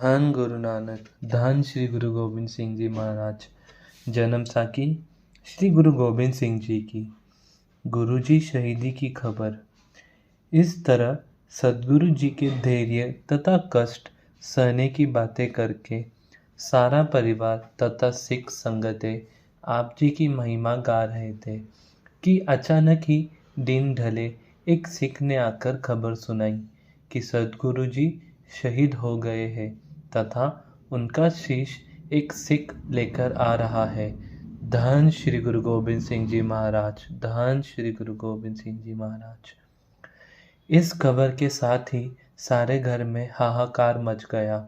धन गुरु नानक, धन श्री गुरु गोबिंद सिंह जी महाराज। जन्म साखी श्री गुरु गोबिंद सिंह जी की। गुरु जी शहीदी की खबर। इस तरह सद्गुरु जी के धैर्य तथा कष्ट सहने की बातें करके सारा परिवार तथा सिख संगतें आप जी की महिमा गा रहे थे कि अचानक ही दिन ढले एक सिख ने आकर खबर सुनाई कि सद्गुरु जी शहीद हो गए हैं तथा उनका शीश एक सिख लेकर आ रहा है। धन श्री गुरु गोबिंद सिंह जी महाराज, धन श्री गुरु गोबिंद सिंह जी महाराज। इस खबर के साथ ही सारे घर में हाहाकार मच गया।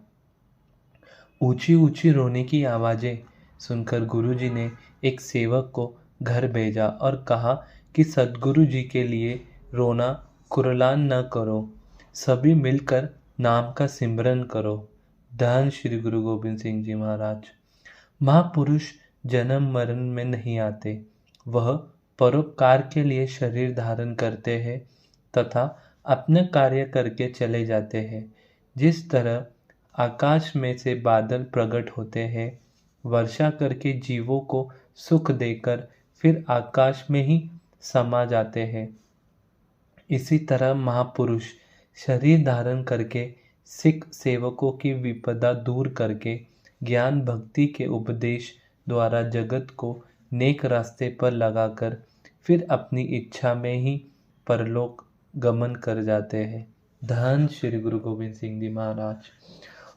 ऊंची ऊंची रोने की आवाज़ें सुनकर गुरुजी ने एक सेवक को घर भेजा और कहा कि सद्गुरु जी के लिए रोना कुर्लान न करो, सभी मिलकर नाम का सिमरन करो। धन श्री गुरु गोबिंद सिंह जी महाराज। महापुरुष जन्म मरण में नहीं आते, वह परोपकार के लिए शरीर धारण करते हैं तथा अपने कार्य करके चले जाते हैं। जिस तरह आकाश में से बादल प्रकट होते हैं, वर्षा करके जीवों को सुख देकर फिर आकाश में ही समा जाते हैं, इसी तरह महापुरुष शरीर धारण करके सिख सेवकों की विपदा दूर करके ज्ञान भक्ति के उपदेश द्वारा जगत को नेक रास्ते पर लगाकर फिर अपनी इच्छा में ही परलोक गमन कर जाते हैं। धन श्री गुरु गोबिंद सिंह जी महाराज।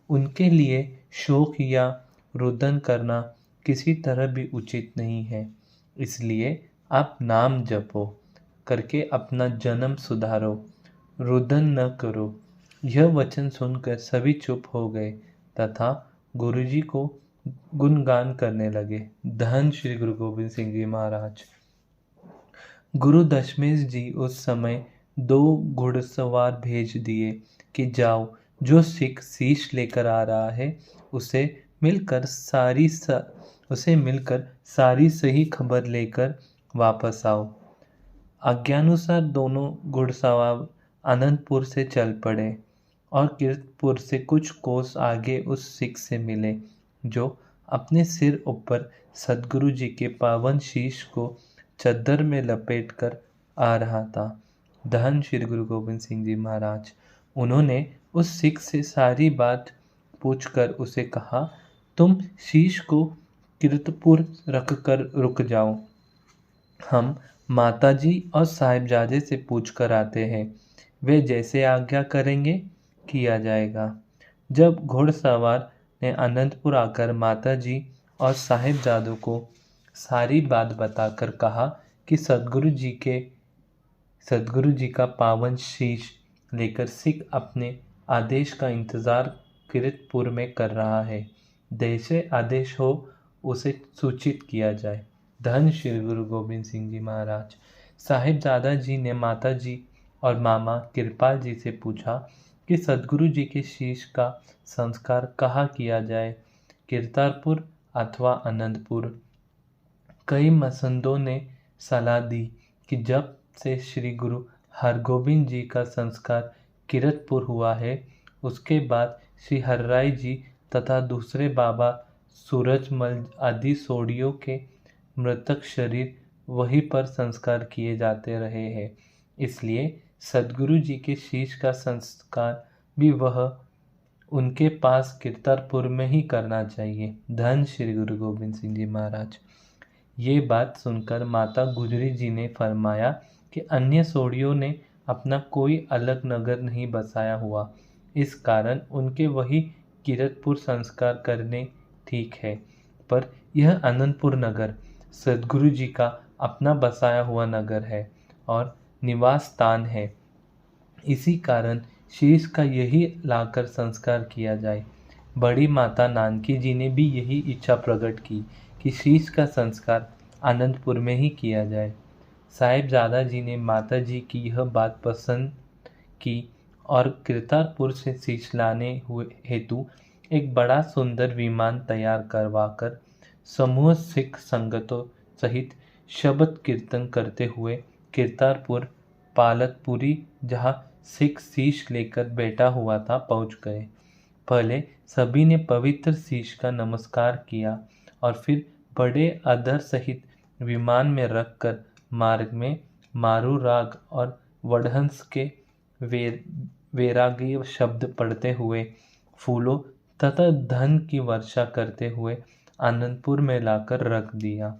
उनके लिए शोक या रुदन करना किसी तरह भी उचित नहीं है, इसलिए आप नाम जपो करके अपना जन्म सुधारो, रुदन न करो। यह वचन सुनकर सभी चुप हो गए तथा गुरुजी को गुणगान करने लगे। धन श्री गुरु गोबिंद सिंह जी महाराज। गुरु दशमेश जी उस समय 2 घुड़सवार भेज दिए कि जाओ, जो सिख शीश लेकर आ रहा है उसे मिलकर सारी सही खबर लेकर वापस आओ। आज्ञानुसार दोनों घुड़सवार आनंदपुर से चल पड़े और कीर्तपुर से कुछ कोस आगे उस सिख से मिले जो अपने सिर ऊपर सद्गुरु जी के पावन शीश को चद्दर में लपेट कर आ रहा था। धन श्री गुरु गोबिंद सिंह जी महाराज। उन्होंने उस सिख से सारी बात पूछकर उसे कहा, तुम शीश को कीर्तपुर रख कर रुक जाओ, हम माताजी और साहिबजादे से पूछ कर आते हैं, वे जैसे आज्ञा करेंगे किया जाएगा। जब घुड़सवार ने अनंतपुर आकर माताजी और साहिबजादों को सारी बात बताकर कहा कि सद्गुरु जी का पावन शीश लेकर सिख अपने आदेश का इंतजार कीर्तपुर में कर रहा है, जैसे आदेश हो उसे सूचित किया जाए। धन श्री गुरु गोबिंद सिंह जी महाराज। साहिबजादा जी ने माता जी और मामा कृपाल जी से पूछा कि सद्गुरु जी के शीश का संस्कार कहाँ किया जाए, कीर्तपुर अथवा आनंदपुर। कई मसंदों ने सलाह दी कि जब से श्री गुरु हरगोबिंद जी का संस्कार कीरतपुर हुआ है, उसके बाद श्री हरराय जी तथा दूसरे बाबा सूरजमल आदि सोडियों के मृतक शरीर वहीं पर संस्कार किए जाते रहे हैं, इसलिए सद्गुरु जी के शीश का संस्कार भी वह उनके पास कीर्तपुर में ही करना चाहिए। धन श्री गुरु गोबिंद सिंह जी महाराज। ये बात सुनकर माता गुजरी जी ने फरमाया कि अन्य सोडियों ने अपना कोई अलग नगर नहीं बसाया हुआ, इस कारण उनके वही कीरतपुर संस्कार करने ठीक है, पर यह अनंतपुर नगर सद्गुरु जी का अपना बसाया हुआ नगर है और निवास स्थान है, इसी कारण शीश का यही लाकर संस्कार किया जाए। बड़ी माता नानकी जी ने भी यही इच्छा प्रकट की कि शीश का संस्कार आनंदपुर में ही किया जाए। साहिबजादा जी ने माता जी की यह बात पसंद की और कीर्तपुर से शीश लाने हुए हेतु एक बड़ा सुंदर विमान तैयार करवाकर समूह सिख संगतों सहित शब्द कीर्तन करते हुए कीर्तपुर पालतपुरी, जहाँ सिख शीश लेकर बैठा हुआ था, पहुँच गए। पहले सभी ने पवित्र शीश का नमस्कार किया और फिर बड़े आदर सहित विमान में रखकर मार्ग में मारू राग और वडहंस के वैरागीय शब्द पढ़ते हुए फूलों तथा धन की वर्षा करते हुए आनंदपुर में लाकर रख दिया,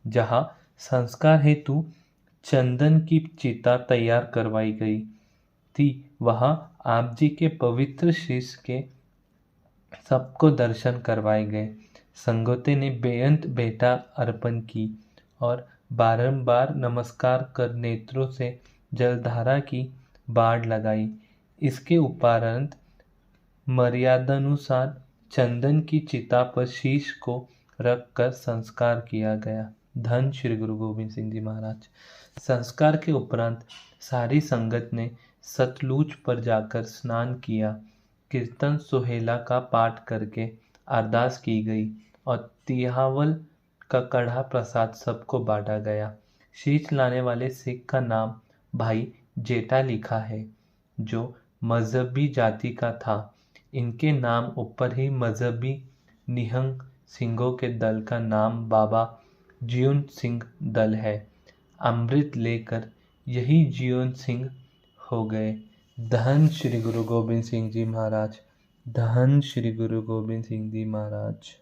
जहाँ संस्कार हेतु चंदन की चिता तैयार करवाई गई थी। वहाँ आप जी के पवित्र शीश के सबको दर्शन करवाए गए। संगोते ने बेअंत भेंटा अर्पण की और बारंबार नमस्कार कर नेत्रों से जलधारा की बाढ़ लगाई। इसके उपरांत मर्यादानुसार चंदन की चिता पर शीश को रखकर संस्कार किया गया। धन श्री गुरु गोविंद सिंह जी महाराज। संस्कार के उपरांत सारी संगत ने सतलुज पर जाकर स्नान किया। कीर्तन सोहेला का पाठ करके अरदास की गई और तिहावल का कड़ा प्रसाद सबको बांटा गया। शीश लाने वाले सिख का नाम भाई जेठा लिखा है, जो मजहबी जाति का था। इनके नाम ऊपर ही मजहबी निहंग सिंहों के दल का नाम बाबा जीवन सिंह दल है। अमृत लेकर यही जीवन सिंह हो गए। धन श्री गुरु गोबिंद सिंह जी महाराज। धन श्री गुरु गोबिंद सिंह जी महाराज।